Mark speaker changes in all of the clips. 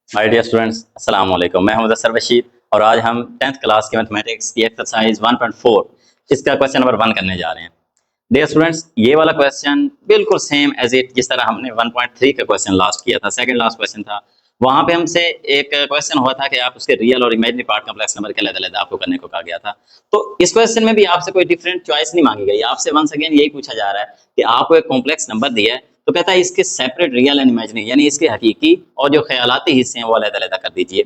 Speaker 1: My dear students, अस्सलाम वालेकुम। मैं हूं मुदस्सर बशीर और आज हम 10th क्लास की मैथमेटिक्स की एक्सरसाइज 1.4 इसका क्वेश्चन नंबर 1 करने जा रहे हैं। डियर स्टूडेंट्स, ये वाला क्वेश्चन बिल्कुल सेम एज इट जिस तरह हमने 1.3 का क्वेश्चन लास्ट किया था, सेकंड लास्ट क्वेश्चन था। वहां पे हमसे एक क्वेश्चन हुआ था कि आप उसके रियल और इमेजिनरी पार्ट कॉम्प्लेक्स नंबर के अलग-अलग आपको करने को कहा गया था। तो इस क्वेश्चन में भी आपसे कोई डिफरेंट चॉइस नहीं मांगी गई। आपसे वंस अगेन यही पूछा जा रहा है कि आपको एक कॉम्प्लेक्स नंबर दिया है, तो कहता है इसके सेपरेट रियल एंड इमेजिनरी यानी इसके हकीकी और जो ख्यालाती हिस्से हैं वो अलग-अलग कर दीजिए।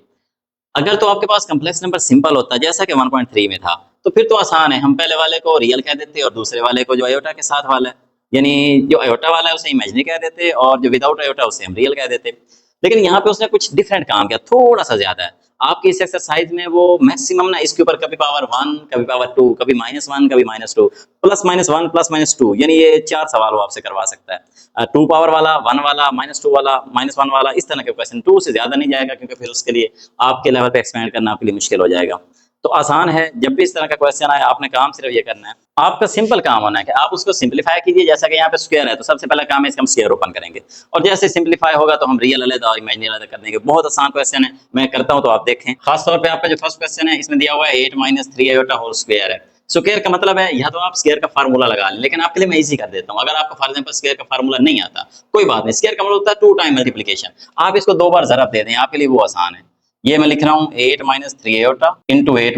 Speaker 1: अगर तो आपके पास कॉम्प्लेक्स नंबर सिंपल होता जैसा कि 1.3 में था, तो फिर तो आसान है, हम पहले वाले को रियल कह देते और दूसरे वाले को जो अयोटा के साथ वाला है, यानी जो अयोटा वाला है उसे इमेजिनरी कह देते और जो विदाउट अयोटा उसे हम रियल कह देते। लेकिन यहाँ पे उसने कुछ डिफरेंट काम किया, थोड़ा सा ज्यादा है। आपकी इस एक्सरसाइज में वो मैक्सिमम ना इसके ऊपर कभी पावर 1, कभी पावर 2, कभी -1, कभी -2, +-1, +-2, यानी ये 4 सवाल वो आपसे करवा सकता है। 2 पावर वाला, 1 वाला, -2 वाला, -1 वाला, इस तरह के क्वेश्चन। 2 से ज्यादा नहीं जाएगा क्योंकि फिर उसके लिए आपके लेवल पे एक्सपेंड करना आपके लिए मुश्किल हो जाएगा। तो आसान है, जब भी इस तरह का क्वेश्चन आए आपने काम सिर्फ ये करना है, आपका सिंपल काम होना है कि आप उसको सिंपलीफाई कीजिए। जैसा कि यहाँ पे स्क्वायर है तो सबसे पहला काम है इसका हम स्क्वायर ओपन करेंगे और जैसे सिंपलीफाई होगा तो हम रियल अलग और इमेजिनरी अलग कर देंगे। बहुत आसान क्वेश्चन है, मैं करता हूँ तो आप देखें। खास तौर पे आपका जो फर्स्ट क्वेश्चन है इसमें दिया हुआ है 8 - 3 आयोटा होल स्क्वायर है। स्क्वायर का मतलब है या तो आप स्क्वायर का फार्मूला लगा लें, लेकिन आपके लिए मैं इजी कर देता हूँ। अगर आपको फॉर एग्जांपल स्क्वायर का फार्मूला नहीं आता, कोई बात नहीं, स्क्वायर का मतलब होता है 2 टाइम मल्टीप्लिकेशन। आप इसको 2 बार ज़रब दे दें, आपके लिए वो आसान है। ये मैं लिख रहा हूँ 8 - 3 iota into 8 -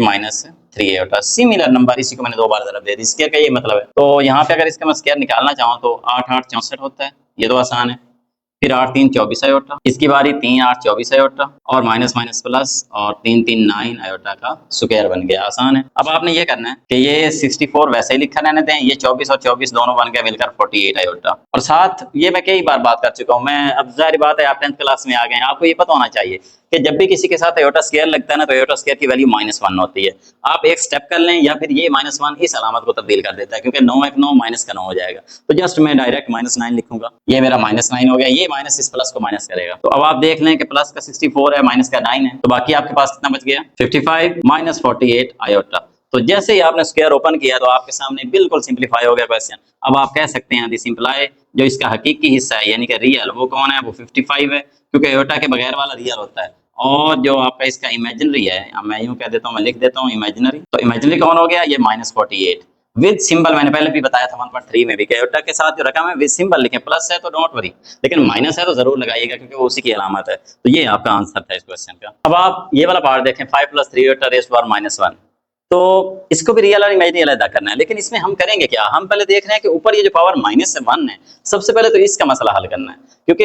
Speaker 1: 3 iota, similar number, इसी को मैंने 2 बार ज़रब दे दी। स्क्वायर का ये मतलब है। तो यहाँ पे अगर इसका मैं स्क्वायर निकालना चाहूँ तो 8 8 64 होता है, ये तो आसान है। फिर 8 3 24 आयोटा, इसकी बारी 3 8 24 आयोटा और माइनस माइनस प्लस और 3 3 9 आयोटा का स्क्वायर बन गया। आसान है। अब आपने ये करना है कि ये 64 वैसे ही लिखा रहने दें, ये 24 और 24 दोनों बन गए मिलकर 48 आयोटा। और साथ ये मैं कई बार बात कर चुका हूँ, मैं अब जाहिर बात है आप 10th क्लास में आ गए हैं, आपको ये पता होना चाहिए कि जब भी किसी के साथ आयोटा स्क्वायर लगता है ना, तो आयोटा स्क्वायर की वैल्यू -1 होती है। आप एक स्टेप कर लें या फिर ये -1 इस अलामत को तब्दील कर देता है, क्योंकि 9 1 9 माइनस का 9 हो जाएगा। तो जस्ट मैं डायरेक्ट -9 लिखूंगा, ये मेरा -9 हो गया, ये माइनस इस प्लस को माइनस करेगा। तो अब आप देख लें कि प्लस का 64 है, माइनस का 9 है, तो बाकी आपके पास कितना बच गया? 55 - 48 आयोटा। तो जैसे ही आपने स्क्वायर ओपन किया तो आपके सामने बिल्कुल सिंपलीफाई हो गया क्वेश्चन। अब आप कह सकते हैं सिंपलाई जो इसका हकीकी हिस्सा है यानी कि रियल, वो कौन है? वो 55 है, क्योंकि आयोटा के बगैर वाला रियल होता है। और जो आपका इसका इमेजिनरी है, मैं यूं कह देता हूं, मैं लिख देता हूं इमेजिनरी। तो इमेजिनरी कौन हो गया? ये -48 विद सिंबल। मैंने पहले भी बताया था 1.3 में भी कि आयोटा के साथ जो रकम है विद सिंबल लिखें, प्लस है तो डोंट वरी, लेकिन माइनस है तो जरूर लगाइएगा क्योंकि वो उसी की अलामत है। तो ये आपका आंसर था इस क्वेश्चन का। अब आप ये वाला पार्ट देखें, 5 + 3 आयोटा रेज़्ड टू पावर -1। तो इसको भी रियल और इमेजिनरी अलग करना है, लेकिन इसमें हम करेंगे क्या? हम पहले देख रहे हैं कि ऊपर ये जो पावर -1 है, सबसे पहले तो इसका मसला हल करना है, क्योंकि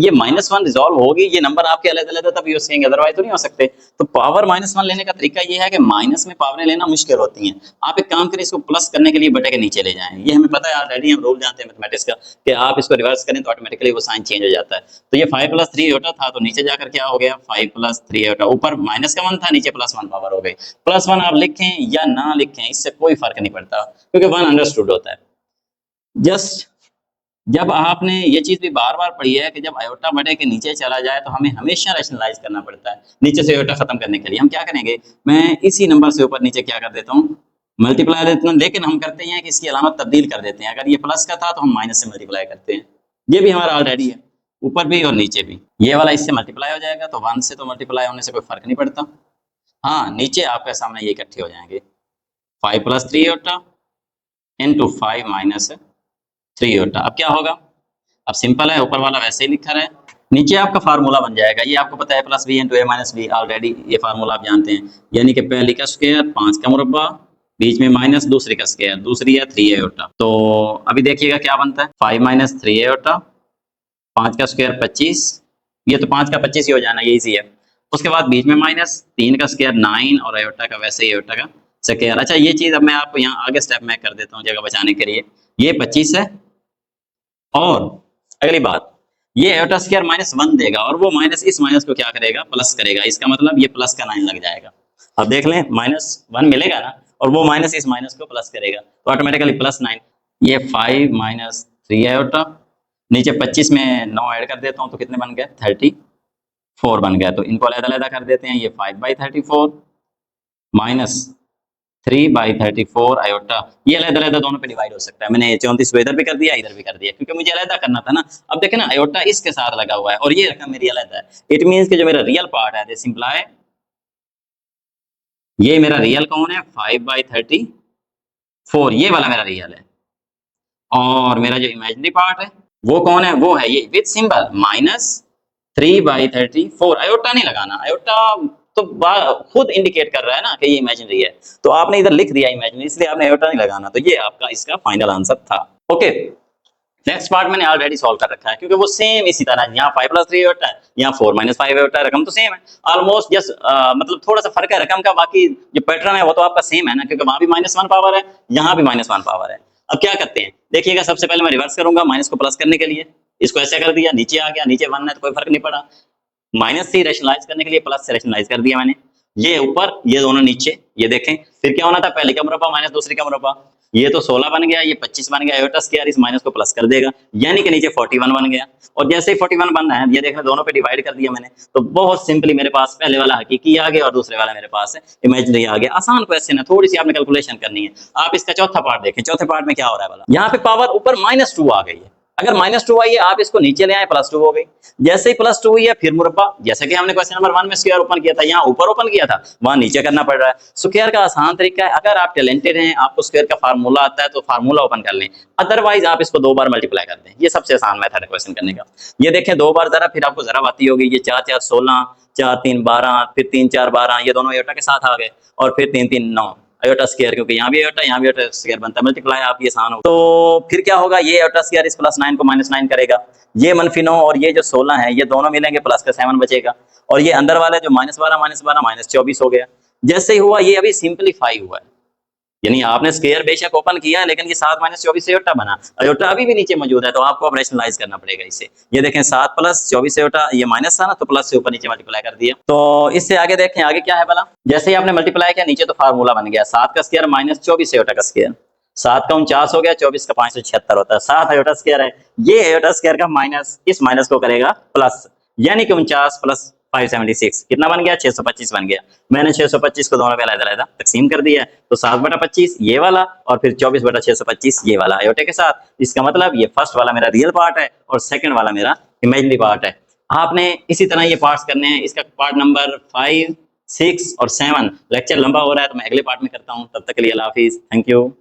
Speaker 1: ये -1 रिजॉल्व होगी, ये नंबर आपके अलग अलग है तब यूज करेंगे, अदरवाइज तो नहीं हो सकते। तो पावर -1 लेने का तरीका ये है कि माइनस में पावरें लेना मुश्किल होती हैं। आप एक काम करें, इसको प्लस करने के लिए बटे के नीचे ले जाएं। ये हमें पता है ऑलरेडी, हम रूल जानते हैं मैथमेटिक्स का कि आप इसको रिवर्स करें तो ऑटोमेटिकली वो साइन चेंज हो जाता है। तो ये 5 + 3 आयोटा था, तो नीचे जाकर क्या हो गया? 5 + 3 आयोटा। ऊपर माइनस का 1 था, नीचे +1 पावर हो गई। +1 आप लिखें या ना लिखें, इससे कोई फर्क नहीं पड़ता, क्योंकि 1 अंडरस्टूड होता है। जस्ट जब आपने ये चीज भी बार बार पढ़ी है कि जब आयोटा बटे के नीचे चला जाए तो हमें हमेशा रैशनलाइज करना पड़ता है। नीचे से आयोटा खत्म करने के लिए हम क्या करेंगे? मैं इसी नंबर से ऊपर नीचे क्या कर देता हूँ? मल्टीप्लाई देता हूँ, लेकिन हम करते हैं कि इसकी अलामत तब्दील कर देते हैं। अगर ये प्लस का था तो हम माइनस से मल्टीप्लाई करते हैं। ये भी हमारा ऑलरेडी है, ऊपर भी और नीचे भी। ये वाला इससे मल्टीप्लाई हो जाएगा, तो 1 से तो मल्टीप्लाई होने से कोई फर्क नहीं पड़ता। हाँ, नीचे आपके सामने ये इकट्ठे हो जाएंगे, 5 + 3 आयोटा इंटू 5 - 3 आयोटा। अब क्या होगा? अब सिंपल है, ऊपर वाला वैसे ही लिखा रहे, नीचे आपका फार्मूला बन जाएगा। ये आपको पता है, +b × a - b, ऑलरेडी ये फार्मूला आप जानते हैं, यानी कि पहली का स्क्वायर 5 का मुरब्बा, बीच में माइनस, दूसरी का स्क्वायर, दूसरी है 3 आयोटा। तो अभी देखिएगा क्या बनता है, 5 - 3 आयोटा, 5 का स्क्वायर 25, ये तो 5 का 25 ही हो जाना, ये इजी है। उसके बाद बीच में माइनस, 3 का स्क्वायर 9 और आयोटा का वैसे ही आयोटा का स्क्वायर। अच्छा, ये चीज अब मैं आपको यहाँ आगे स्टेप में कर देता हूँ जगह बचाने के लिए। ये 25 है, और अगली बात, ये आयोटा स्क्वायर -1 देगा और वो माइनस इस माइनस को क्या करेगा? प्लस करेगा। इसका मतलब ये प्लस का 9 लग जाएगा। अब देख लें, -1 मिलेगा ना, और वो माइनस इस माइनस को प्लस करेगा, तो ऑटोमेटिकली +9। ये 5 - 3 आयोटा, नीचे 25 में 9 ऐड कर देता हूँ तो कितने बन गए? 34 बन गया। तो इनको अलग अलग कर देते हैं, ये 5/34 - 3/34 आयोटा, ये अलग-अलग दोनों पे डिवाइड हो सकता है। मैंने 34 को इधर भी कर दिया, इधर भी कर दिया, क्योंकि मुझे अलग करना था ना। अब देखें ना, आयोटा इसके साथ लगा हुआ है और ये रकम मेरी अलग है। इट मींस कि जो मेरा रियल पार्ट है, दिस इंप्लाई ये मेरा रियल कौन है, 5/34, ये वाला मेरा रियल है। और मेरा जो इमेजिनरी पार्ट है वो कौन है, वो है ये विद सिंबल -3/34। आयोटा नहीं लगाना, आयोटा तो खुद इंडिकेट कर रहा है ना कि ये इमेजिनरी है, तो आपने इधर लिख दिया इमेजिनरी, इसलिए आपने आयोटा नहीं लगाना। तो ये आपका इसका फाइनल आंसर था। ओके, नेक्स्ट पार्ट मैंने ऑलरेडी सॉल्व कर रखा है, क्योंकि वो सेम इसी तरह, यहाँ 5+3 होता है, यहाँ 4-5 होता है, रकम तो सेम है ऑलमोस्ट, जस्ट मतलब थोड़ा सा फर्क है रकम का, बाकी जो पैटर्न है वो तो आपका सेम है ना, क्योंकि वहां भी -1 पावर है, यहाँ भी -1 पावर है। अब क्या करते हैं, देखिएगा, सबसे पहले मैं रिवर्स करूंगा माइनस को प्लस करने के लिए, इसको ऐसे कर दिया, नीचे आ गया, नीचे 1 है तो कोई फर्क नहीं पड़ा, माइनस से रैशनलाइज करने के लिए प्लस से रैशनलाइज कर दिया मैंने, ये ऊपर ये दोनों नीचे, ये देखें, फिर क्या होना था, पहले का मुरब्बा माइनस दूसरे का मुरब्बा, ये तो 16 बन गया, ये 25 बन गया, आयोटा स्क्वायर इस माइनस को प्लस कर देगा, यानी कि नीचे 41 बन गया। और जैसे ही 41 बन रहा है, ये देखना दोनों पे डिवाइड कर दिया मैंने, तो बहुत सिंपली मेरे पास पहले वाला हकीकी आ गया और दूसरे वाला मेरे पास इमेजिनरी आ गया। आसान क्वेश्चन है, थोड़ी सी आपने कैलकुलेशन करनी है। आप इसका चौथा पार्ट देखें, चौथे पार्ट में क्या हो रहा है वाला, यहाँ पे पावर ऊपर -2 आ गई है, अगर -2 आई है, आप इसको नीचे ले आए, +2 हो गई, जैसे ही +2 हुई है फिर मुरब्बा, जैसे कि हमने क्वेश्चन नंबर 1 में स्क्वायर ओपन किया था, यहाँ ऊपर ओपन किया था, वहां नीचे करना पड़ रहा है। स्क्वायर का आसान तरीका है, अगर आप टैलेंटेड हैं, आपको स्क्वायर का फार्मूला आता है, तो फार्मूला ओपन कर लें, अदरवाइज आप इसको 2 बार मल्टीप्लाई कर दें, ये सबसे आसान मेथड है क्वेश्चन करने का। ये देखें 2 बार जरा, फिर आपको जरा आती होगी, ये 4-4 16, 4-3 12, फिर 3-4 12, ये दोनों आयोटा के साथ आ गए, और फिर 3-3 9 आयोटा स्क्वायर, क्योंकि यहाँ भी आयोटा, यहाँ भी आयोटा स्क्वायर बनता है, मल्टीप्लाई आप ये आसान हो। तो फिर क्या होगा, ये आयोटा स्क्वायर इस +9 को -9 करेगा, ये -9 और ये जो 16 है, ये दोनों मिलेंगे, प्लस का 7 बचेगा, और ये अंदर वाला जो -12 -24 हो गया। जैसे ही हुआ, ये अभी सिंपलीफाई हुआ है, यानी आपने स्क्वायर बेशक ओपन किया है, लेकिन ये 7 -24 से आयोटा बना, आयोटा अभी भी नीचे मौजूद है, तो आपको अब रैशनलाइज करना पड़ेगा इसे। ये देखें 7 + 24 से आयोटा, ये माइनस था ना, तो प्लस से ऊपर नीचे मल्टीप्लाई कर दिया। तो इससे आगे देखें, आगे क्या है भला, जैसे ही आपने मल्टीप्लाई किया, नीचे तो फार्मूला बन गया, 7 का स्क्वायर -24 से आयोटा का स्क्वायर, 7 का 49 हो गया, 24 का 576 होता है, 7 आयोटा स्क्वायर है, ये आयोटा स्क्वायर का माइनस इस माइनस को करेगा प्लस, यानी कि 49 + 576 कितना बन गया, 625 बन गया। मैंने 625 को दोनों पे अलग-अलग तकसीम कर दिया है, तो 7/25 ये वाला, और फिर 24/625 ये वाला आयोटे के साथ। इसका मतलब ये फर्स्ट वाला मेरा रियल पार्ट है और सेकंड वाला मेरा इमेजिनरी पार्ट है। आपने इसी तरह ये पार्ट्स करने हैं। इसका पार्ट नंबर 5, 6 और 7 लेक्चर लंबा हो रहा है, तो मैं अगले पार्ट में करता हूँ। तब तक के लिए अल्लाह हाफिज, थैंक यू।